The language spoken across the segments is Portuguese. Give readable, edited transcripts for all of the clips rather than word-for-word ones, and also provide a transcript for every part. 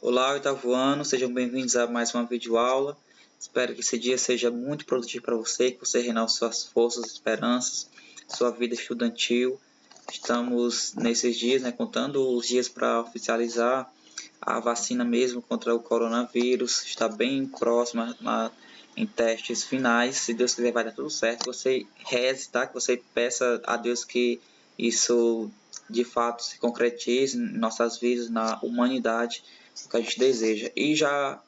Olá, oitavo ano, sejam bem-vindos a mais uma videoaula. Espero que esse dia seja muito produtivo para você, que você renove suas forças, esperanças, sua vida estudantil. Estamos nesses dias, contando os dias para oficializar a vacina mesmo contra o coronavírus. Está bem próxima em testes finais. Se Deus quiser, vai dar tudo certo. Você reze, tá? Que você peça a Deus que isso de fato se concretize em nossas vidas, na humanidade, o que a gente deseja. E já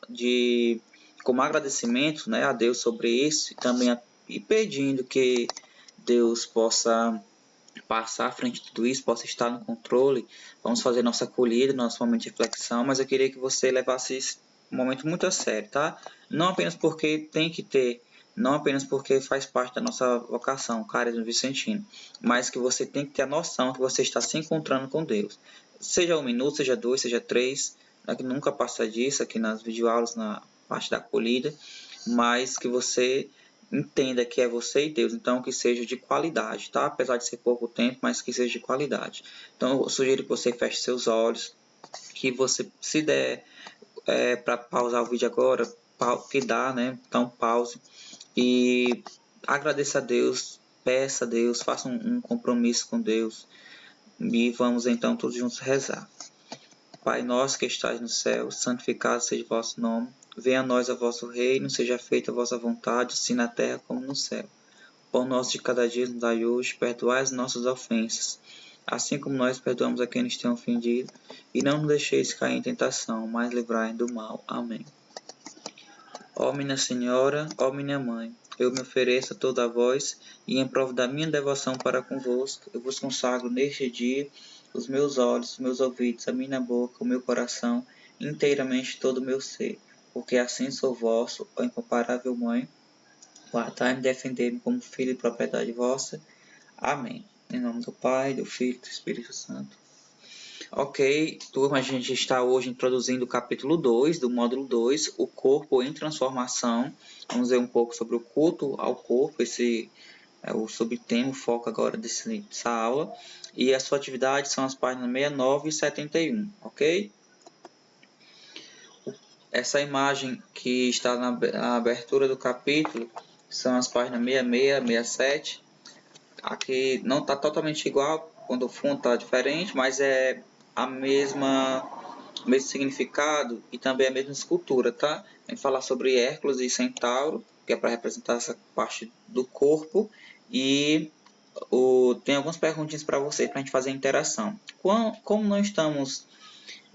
como agradecimento, a Deus sobre isso, e também e pedindo que Deus possa passar à frente de tudo isso, possa estar no controle. Vamos fazer nossa acolhida, nosso momento de reflexão, mas eu queria que você levasse esse momento muito a sério, tá? Não apenas porque tem que ter, não apenas porque faz parte da nossa vocação, carisma vicentino, mas que você tem que ter a noção que você está se encontrando com Deus. Seja um minuto, seja dois, seja três, que nunca passa disso aqui nas videoaulas, na parte da acolhida, mas que você entenda que é você e Deus, então que seja de qualidade, tá? Apesar de ser pouco tempo, mas que seja de qualidade. Então eu sugiro que você feche seus olhos, que você, se der para pausar o vídeo agora, que dá, Então pause e agradeça a Deus, peça a Deus, faça um compromisso com Deus e vamos então todos juntos rezar. Pai nosso que estais no céu, santificado seja o vosso nome. Venha a nós o vosso reino, seja feita a vossa vontade, assim na terra como no céu. O pão nosso de cada dia nos dai hoje, perdoai as nossas ofensas, assim como nós perdoamos a quem nos tem ofendido, e não nos deixeis cair em tentação, mas livrai-nos do mal. Amém. Ó minha Senhora, ó minha Mãe, eu me ofereço a toda a vós, e em prova da minha devoção para convosco, eu vos consagro neste dia os meus olhos, os meus ouvidos, a minha boca, o meu coração, inteiramente todo o meu ser, porque assim sou vosso, ó incomparável Mãe, guardai-me e defendei-me como filho e propriedade vossa. Amém. Em nome do Pai, do Filho e do Espírito Santo. Ok, turma, a gente está hoje introduzindo o capítulo 2 do módulo 2, o corpo em transformação. Vamos ver um pouco sobre o culto ao corpo, esse é o subtema, o foco agora dessa aula. E a sua atividade são as páginas 69 e 71, ok? Essa imagem que está na abertura do capítulo são as páginas 66, 67. Aqui não está totalmente igual, quando o fundo está diferente, mas é a o mesmo significado e também a mesma escultura, tá? A gente falar sobre Hércules e Centauro, que é para representar essa parte do corpo, e tem algumas perguntinhas para você, para a gente fazer a interação. Como não estamos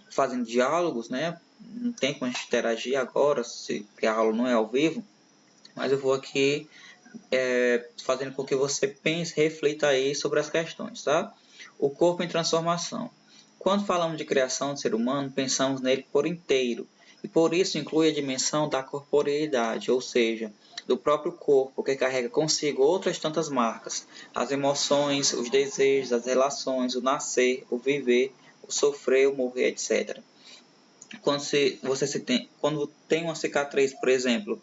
fazendo diálogos, não tem como a gente interagir agora, porque a aula não é ao vivo, mas eu vou aqui fazendo com que você pense, reflita aí sobre as questões, tá? O corpo em transformação. Quando falamos de criação do ser humano, pensamos nele por inteiro, e por isso inclui a dimensão da corporeidade, ou seja, do próprio corpo, que carrega consigo outras tantas marcas, as emoções, os desejos, as relações, o nascer, o viver, o sofrer, o morrer, etc. Quando tem uma cicatriz, por exemplo,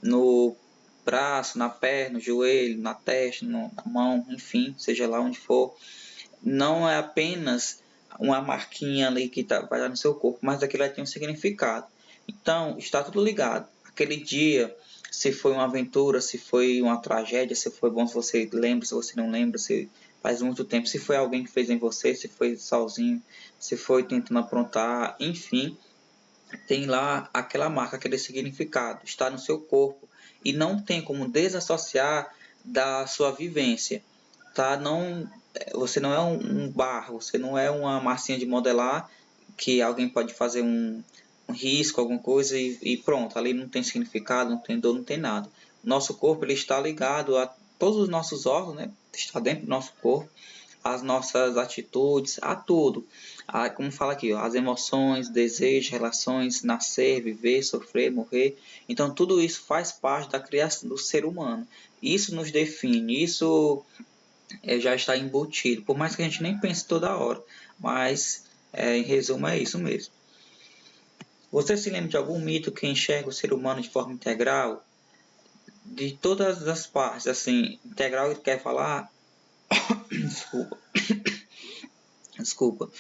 no braço, na perna, no joelho, na testa, na mão, enfim, seja lá onde for, não é apenas uma marquinha ali que vai dar no seu corpo, mas aquilo tem um significado. Então, está tudo ligado. Aquele dia, se foi uma aventura, se foi uma tragédia, se foi bom, se você lembra, se você não lembra, se faz muito tempo, se foi alguém que fez em você, se foi sozinho, se foi tentando aprontar, enfim, tem lá aquela marca, aquele significado, está no seu corpo e não tem como desassociar da sua vivência, tá? Você não é um barro, você não é uma massinha de modelar que alguém pode fazer um risco, alguma coisa e pronto, ali não tem significado, não tem dor, não tem nada. Nosso corpo ele está ligado a todos os nossos órgãos, está dentro do nosso corpo, as nossas atitudes, a tudo. Como fala aqui, as emoções, desejos, relações, nascer, viver, sofrer, morrer. Então tudo isso faz parte da criação do ser humano. Isso nos define, isso já está embutido, por mais que a gente nem pense toda hora. Mas, em resumo, é isso mesmo. Você se lembra de algum mito que enxerga o ser humano de forma integral? De todas as partes, assim, integral ele quer falar... Desculpa.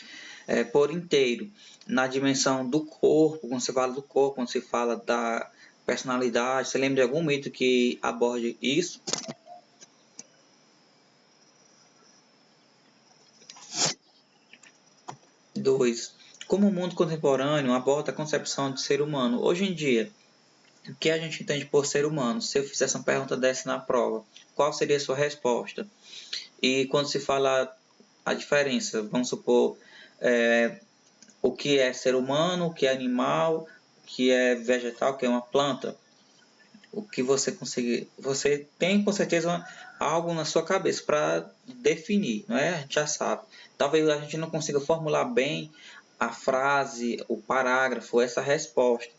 por inteiro. Na dimensão do corpo, quando se fala do corpo, quando se fala da personalidade, você lembra de algum mito que aborde isso? 2. Como o mundo contemporâneo aborda a concepção de ser humano? Hoje em dia, o que a gente entende por ser humano? Se eu fizesse uma pergunta dessa na prova, qual seria a sua resposta? E quando se fala a diferença, vamos supor, o que é ser humano, o que é animal, o que é vegetal, o que é uma planta, o que você conseguir, você tem com certeza algo na sua cabeça para definir, não é? A gente já sabe. Talvez a gente não consiga formular bem a frase, o parágrafo, essa resposta.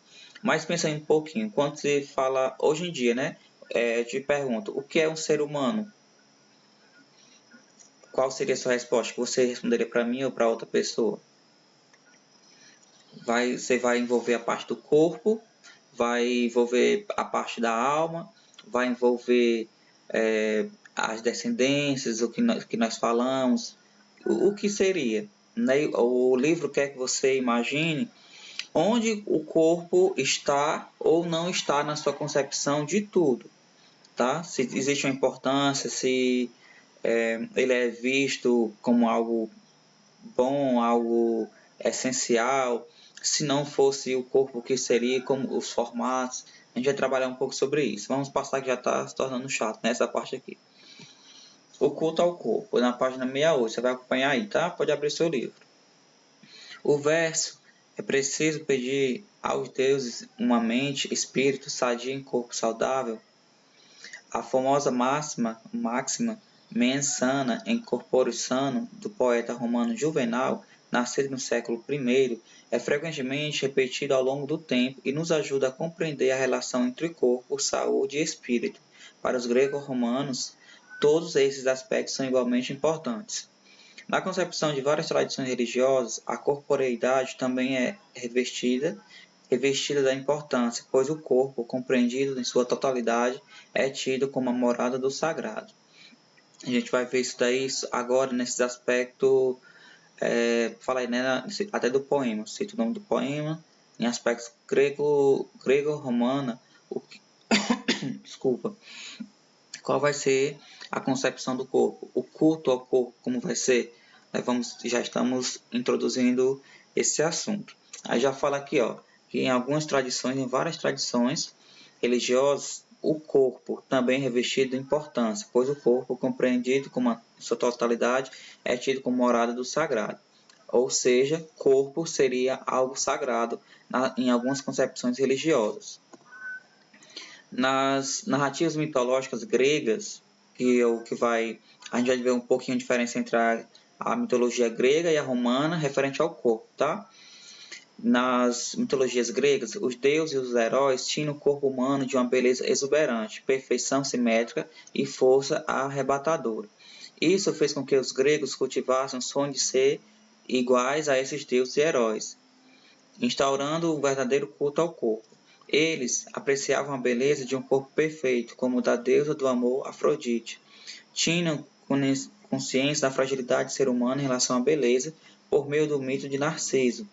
Mas pensa um pouquinho, quando se fala hoje em dia, né? Eu te pergunto, o que é um ser humano? Qual seria a sua resposta? Você responderia para mim ou para outra pessoa? Você vai envolver a parte do corpo, vai envolver a parte da alma, vai envolver as descendências, que nós falamos, o que seria. Né? O livro quer que você imagine onde o corpo está ou não está na sua concepção de tudo. Tá? Se existe uma importância, se ele é visto como algo bom, algo essencial. Se não fosse o corpo, o que seria, como os formatos. A gente vai trabalhar um pouco sobre isso. Vamos passar que já está se tornando chato nessa parte aqui. O culto ao corpo, na página 68. Você vai acompanhar aí, tá? Pode abrir seu livro. O verso: é preciso pedir aos deuses uma mente, espírito sadio em corpo saudável. A famosa máxima mens sana in corpore sano, do poeta romano Juvenal, nascido no século I, é frequentemente repetida ao longo do tempo e nos ajuda a compreender a relação entre corpo, saúde e espírito. Para os gregos-romanos, todos esses aspectos são igualmente importantes. Na concepção de várias tradições religiosas, a corporeidade também é revestida da importância, pois o corpo, compreendido em sua totalidade, é tido como a morada do sagrado. A gente vai ver isso daí agora nesses aspectos, falei, né, até do poema, cito o nome do poema, em aspectos grego-romana, desculpa, qual vai ser a concepção do corpo, o culto ao corpo, como vai ser, já estamos introduzindo esse assunto. Aí já fala aqui, ó, que em várias tradições religiosas, o corpo também é revestido de importância, pois o corpo, compreendido como a sua totalidade, é tido como morada do sagrado. Ou seja, corpo seria algo sagrado em algumas concepções religiosas. Nas narrativas mitológicas gregas, a gente vai ver um pouquinho a diferença entre a mitologia grega e a romana referente ao corpo, tá? Nas mitologias gregas, os deuses e os heróis tinham o corpo humano de uma beleza exuberante, perfeição simétrica e força arrebatadora. Isso fez com que os gregos cultivassem o sonho de ser iguais a esses deuses e heróis, instaurando um verdadeiro culto ao corpo. Eles apreciavam a beleza de um corpo perfeito, como o da deusa do amor Afrodite. Tinham consciência da fragilidade do ser humano em relação à beleza por meio do mito de Narciso,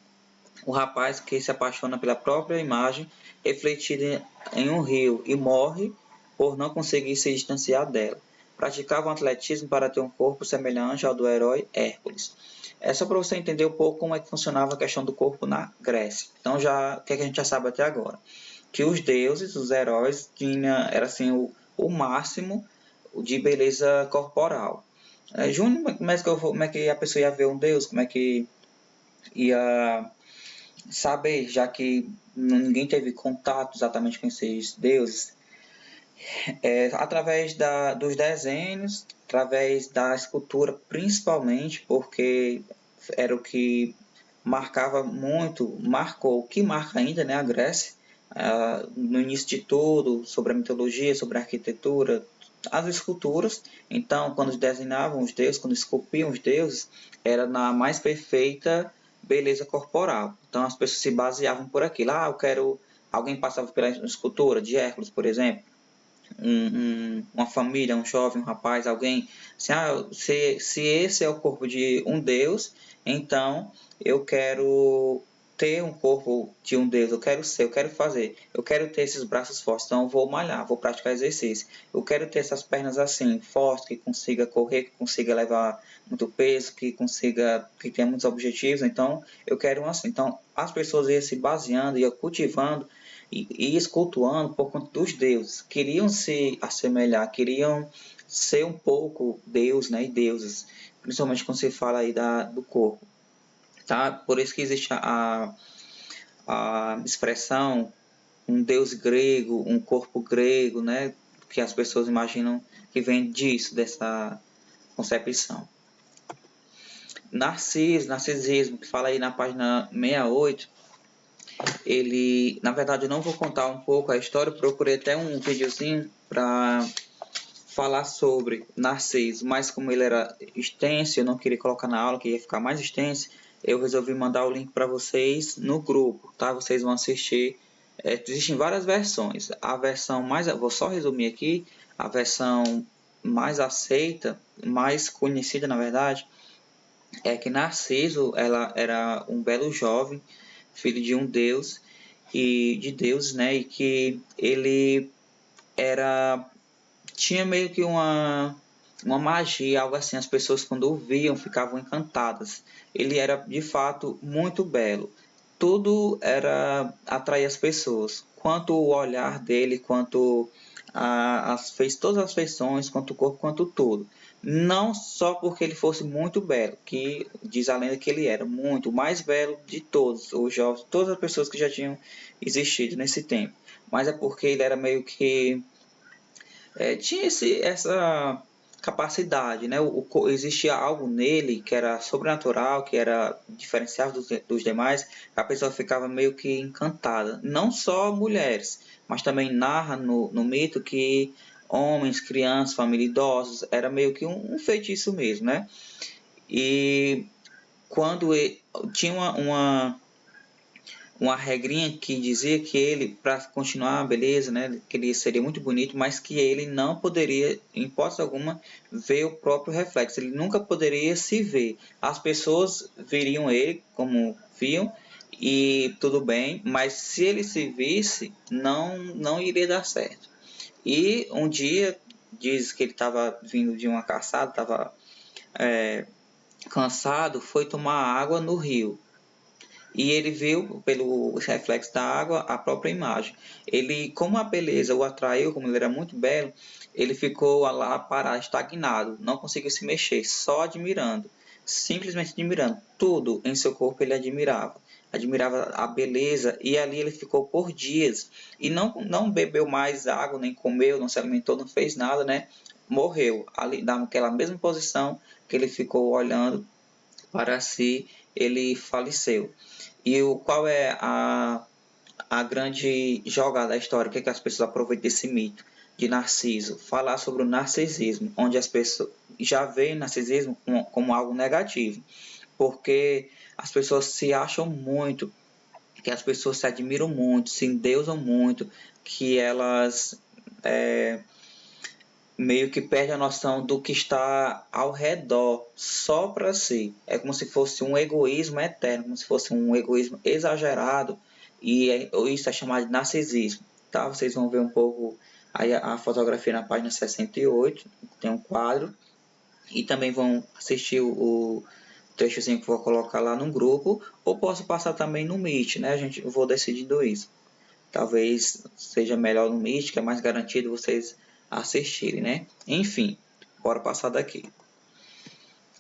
o rapaz que se apaixona pela própria imagem refletida em um rio e morre por não conseguir se distanciar dela. Praticavam atletismo para ter um corpo semelhante ao do herói Hércules. É só para você entender um pouco como é que funcionava a questão do corpo na Grécia. Então, o que a gente já sabe até agora? Que os deuses, os heróis, era assim o máximo de beleza corporal. Júnior, como é que a pessoa ia ver um deus? Como é que ia saber, já que ninguém teve contato exatamente com esses deuses? Através dos desenhos, através da escultura, principalmente, porque era o que marcou, o que marca ainda, né, a Grécia, no início de tudo, sobre a mitologia, sobre a arquitetura, as esculturas. Então, quando desenhavam os deuses, quando esculpiam os deuses, era na mais perfeita beleza corporal. Então, as pessoas se baseavam por aquilo. Alguém passava pela escultura de Hércules, por exemplo, uma família, um jovem, um rapaz, alguém, assim, se esse é o corpo de um deus, Então, eu quero ter um corpo de um Deus, eu quero ser, eu quero fazer, eu quero ter esses braços fortes, então eu vou malhar, vou praticar exercício. Eu quero ter essas pernas assim, fortes, que consiga correr, que consiga levar muito peso, que tenha muitos objetivos, então eu quero assim. Então, as pessoas iam se baseando, iam cultivando e escultuando por conta dos deuses. Queriam se assemelhar, queriam ser um pouco Deus, né, e deuses, principalmente quando se fala aí do corpo. Tá? Por isso que existe a expressão um deus grego, um corpo grego, né? Que as pessoas imaginam que vem disso, dessa concepção. Narcisismo, que fala aí na página 68, ele, na verdade, eu não vou contar um pouco a história, procurei até um videozinho para falar sobre Narciso, mas como ele era extenso, eu não queria colocar na aula, que ia ficar mais extenso, eu resolvi mandar o link para vocês no grupo, tá? Vocês vão assistir. Existem várias versões. A versão mais, vou só resumir aqui, a versão mais aceita, mais conhecida na verdade, é que Narciso, ela era um belo jovem, filho de um deus e de deuses, né? E que ele era tinha meio que uma magia, algo assim. As pessoas quando o viam ficavam encantadas. Ele era de fato muito belo. Tudo era atrair as pessoas. Quanto o olhar dele, quanto todas as feições, quanto o corpo, quanto tudo. Não só porque ele fosse muito belo, que diz a lenda que ele era muito, o mais belo de todos os jovens, todas as pessoas que já tinham existido nesse tempo. Mas é porque ele era meio que tinha essa capacidade, né? Existia algo nele que era sobrenatural, que era diferenciado dos demais, a pessoa ficava meio que encantada. Não só mulheres, mas também narra no mito que homens, crianças, família, idosos, era meio que um feitiço mesmo, né? E quando tinha uma regrinha que dizia que ele, para continuar, beleza, né, que ele seria muito bonito, mas que ele não poderia, em hipótese alguma, ver o próprio reflexo. Ele nunca poderia se ver. As pessoas veriam ele como viam e tudo bem, mas se ele se visse, não iria dar certo. E um dia diz que ele estava vindo de uma caçada, estava cansado, foi tomar água no rio. E ele viu pelo reflexo da água a própria imagem. Ele, como a beleza o atraiu, como ele era muito belo, ele ficou lá parado, estagnado, não conseguiu se mexer, só admirando, simplesmente admirando. Tudo em seu corpo ele admirava a beleza, e ali ele ficou por dias e não bebeu mais água, nem comeu, não se alimentou, não fez nada, né? Morreu ali naquela mesma posição que ele ficou olhando para si, ele faleceu. E qual é a grande jogada da história? O que, é que as pessoas aproveitam desse mito de Narciso? Falar sobre o narcisismo, onde as pessoas já veem narcisismo como algo negativo, porque as pessoas se acham muito, que as pessoas se admiram muito, se endeusam muito, que elas meio que perdem a noção do que está ao redor só para si. É como se fosse um egoísmo eterno, como se fosse um egoísmo exagerado, e isso é chamado de narcisismo. Tá? Vocês vão ver um pouco aí a fotografia na página 68, tem um quadro, e também vão assistir o trechozinho que eu vou colocar lá no grupo, ou posso passar também no Meet, né? Eu vou decidindo isso. Talvez seja melhor no Meet, que é mais garantido vocês assistirem, né? Enfim, bora passar daqui.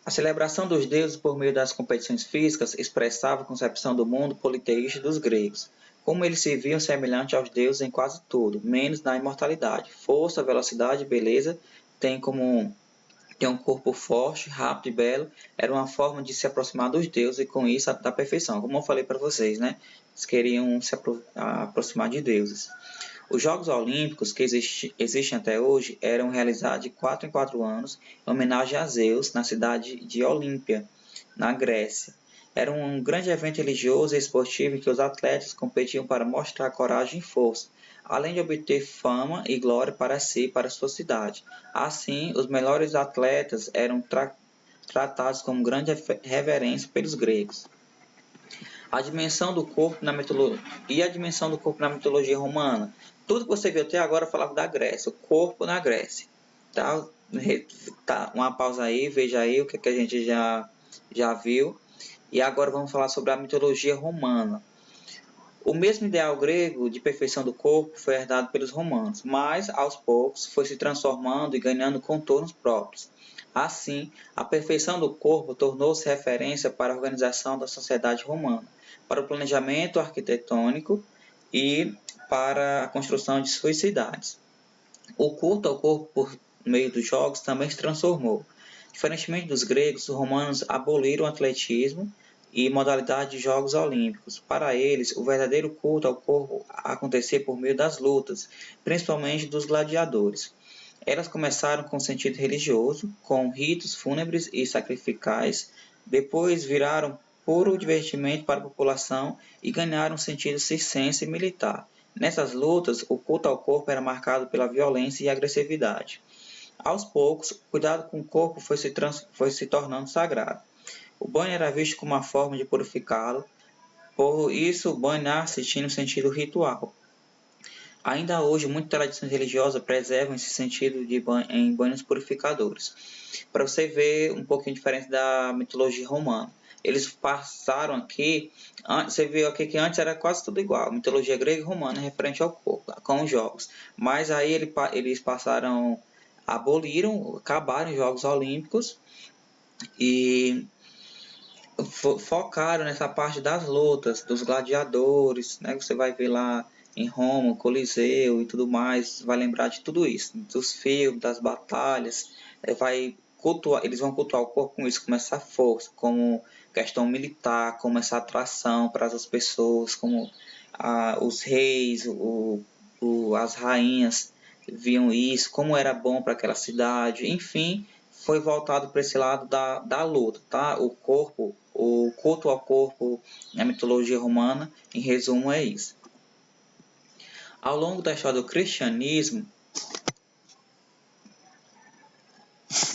A celebração dos deuses por meio das competições físicas expressava a concepção do mundo politeísta dos gregos, como eles se viam semelhantes aos deuses em quase tudo, menos na imortalidade. Força, velocidade e beleza têm um corpo forte, rápido e belo, era uma forma de se aproximar dos deuses e com isso da perfeição. Como eu falei para vocês, né? Eles queriam se aproximar de deuses. Os Jogos Olímpicos, que existem até hoje, eram realizados de 4 em 4 anos, em homenagem a Zeus, na cidade de Olímpia, na Grécia. Era um grande evento religioso e esportivo em que os atletas competiam para mostrar coragem e força, além de obter fama e glória para si e para sua cidade. Assim, os melhores atletas eram tratados com grande reverência pelos gregos. A dimensão do corpo na mitologia e a dimensão do corpo na mitologia romana. Tudo que você viu até agora falava da Grécia, o corpo na Grécia. Tá? Uma pausa aí, veja aí o que a gente já viu. E agora vamos falar sobre a mitologia romana. O mesmo ideal grego de perfeição do corpo foi herdado pelos romanos, mas aos poucos foi se transformando e ganhando contornos próprios. Assim, a perfeição do corpo tornou-se referência para a organização da sociedade romana, para o planejamento arquitetônico e para a construção de suas cidades. O culto ao corpo por meio dos jogos também se transformou. Diferentemente dos gregos, os romanos aboliram o atletismo e modalidade de Jogos Olímpicos. Para eles, o verdadeiro culto ao corpo acontecia por meio das lutas, principalmente dos gladiadores. Elas começaram com sentido religioso, com ritos fúnebres e sacrificais, depois viraram puro divertimento para a população e ganharam sentido circense e militar. Nessas lutas, o culto ao corpo era marcado pela violência e agressividade. Aos poucos, o cuidado com o corpo foi se tornando sagrado. O banho era visto como uma forma de purificá-lo, por isso banhar-se tinha um sentido ritual. Ainda hoje, muitas tradições religiosas preservam esse sentido em banhos purificadores. Para você ver um pouquinho diferente da mitologia romana. Eles passaram aqui, você viu aqui que antes era quase tudo igual, mitologia grega e romana referente ao corpo, com os jogos. Mas aí eles acabaram os Jogos Olímpicos e focaram nessa parte das lutas, dos gladiadores, né? Você vai ver lá em Roma, Coliseu e tudo mais, vai lembrar de tudo isso, dos filmes, das batalhas, eles vão cultuar o corpo com isso, como essa força, como questão militar, como essa atração para as pessoas, como os reis, as rainhas viam isso, como era bom para aquela cidade, enfim, foi voltado para esse lado da luta, tá? O culto ao corpo na mitologia romana, em resumo, é isso. Ao longo da história do cristianismo,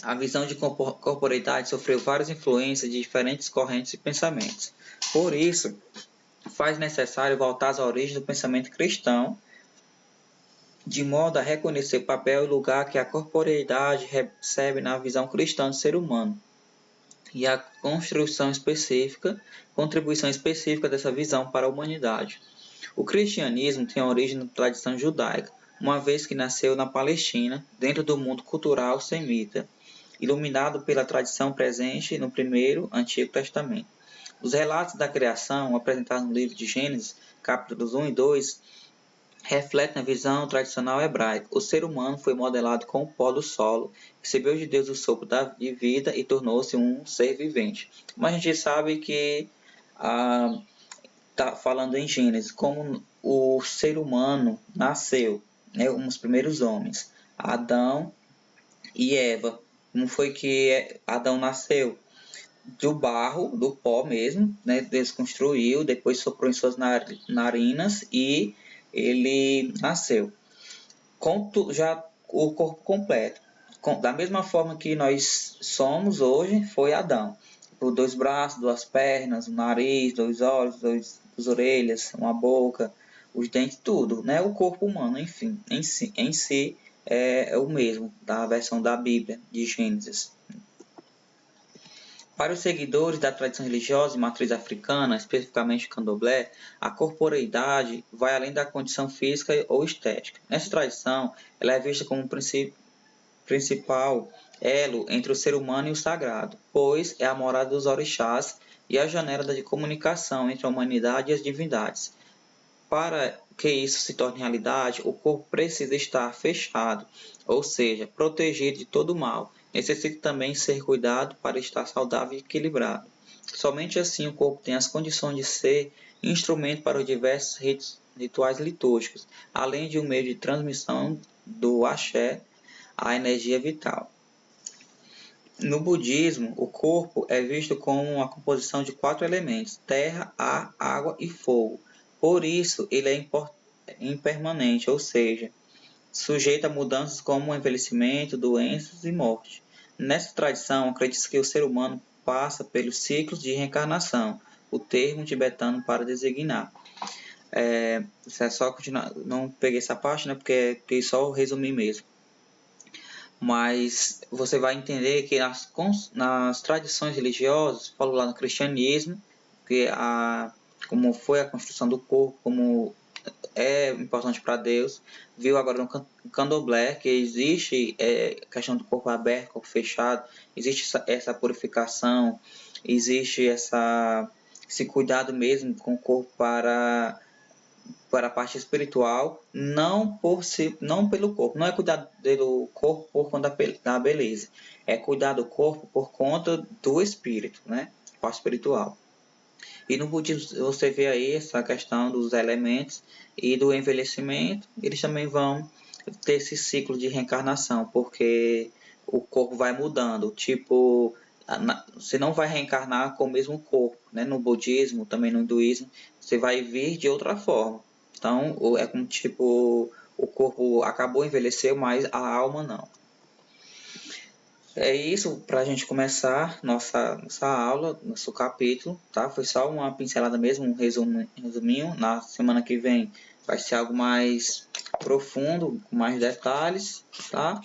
a visão de corporeidade sofreu várias influências de diferentes correntes e pensamentos. Por isso, faz necessário voltar às origens do pensamento cristão, de modo a reconhecer o papel e lugar que a corporeidade recebe na visão cristã do ser humano e a contribuição específica dessa visão para a humanidade. O cristianismo tem origem na tradição judaica, uma vez que nasceu na Palestina, dentro do mundo cultural semita, iluminado pela tradição presente no primeiro Antigo Testamento. Os relatos da criação, apresentados no livro de Gênesis, capítulos 1 e 2, refletem a visão tradicional hebraica. O ser humano foi modelado com o pó do solo, recebeu de Deus o sopro de vida e tornou-se um ser vivente. Mas a gente sabe que, falando em Gênesis, como o ser humano nasceu, né, os primeiros homens, Adão e Eva. Como foi que Adão nasceu? Do barro, do pó mesmo, né? Deus construiu, depois soprou em suas narinas e ele nasceu. Já o corpo completo. Da mesma forma que nós somos hoje, foi Adão. Por 2 braços, 2 pernas, um nariz, 2 olhos, 2 orelhas, uma boca, os dentes, tudo, né? O corpo humano, enfim, em si é o mesmo, da versão da Bíblia, de Gênesis. Para os seguidores da tradição religiosa e matriz africana, especificamente o candomblé, a corporeidade vai além da condição física ou estética. Nessa tradição, ela é vista como um principal elo entre o ser humano e o sagrado, pois é a morada dos orixás e a janela de comunicação entre a humanidade e as divindades. Para que isso se torne realidade, o corpo precisa estar fechado, ou seja, protegido de todo mal. Necessita também ser cuidado para estar saudável e equilibrado. Somente assim o corpo tem as condições de ser instrumento para os diversos rituais litúrgicos, além de um meio de transmissão do axé, a energia vital. No budismo, o corpo é visto como uma composição de 4 elementos: terra, ar, água e fogo. Por isso, ele é impermanente, ou seja, sujeito a mudanças como envelhecimento, doenças e morte. Nessa tradição, acredita-se que o ser humano passa pelos ciclos de reencarnação, o termo tibetano para designar. Isso é só continuar, não peguei essa parte, né, porque só resumir mesmo. Mas você vai entender que nas tradições religiosas, falo lá no cristianismo, que como foi a construção do corpo, como é importante para Deus, viu agora no candomblé que existe questão do corpo aberto, corpo fechado, existe essa purificação, existe esse cuidado mesmo com o corpo para a parte espiritual, não pelo corpo, não é cuidar do corpo por conta da beleza, é cuidar do corpo por conta do espírito, né? Parte espiritual. E no budismo você vê aí essa questão dos elementos e do envelhecimento, eles também vão ter esse ciclo de reencarnação, porque o corpo vai mudando, tipo, você não vai reencarnar com o mesmo corpo, né? No budismo, também no hinduísmo, você vai vir de outra forma. Então, é como tipo, o corpo acabou, envelheceu, mas a alma não. É isso para a gente começar nossa aula, nosso capítulo, tá? Foi só uma pincelada mesmo, um resuminho. Na semana que vem vai ser algo mais profundo, com mais detalhes, tá?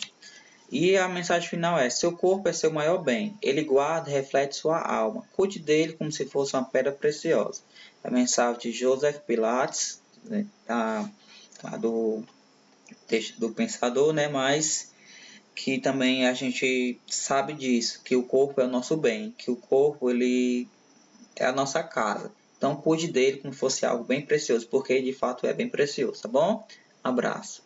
E a mensagem final é: seu corpo é seu maior bem. Ele guarda e reflete sua alma. Cuide dele como se fosse uma pedra preciosa. É a mensagem de Joseph Pilates, né? do pensador, né? Mas que também a gente sabe disso, que o corpo é o nosso bem, que o corpo ele é a nossa casa. Então cuide dele como se fosse algo bem precioso, porque de fato é bem precioso, tá bom? Abraço.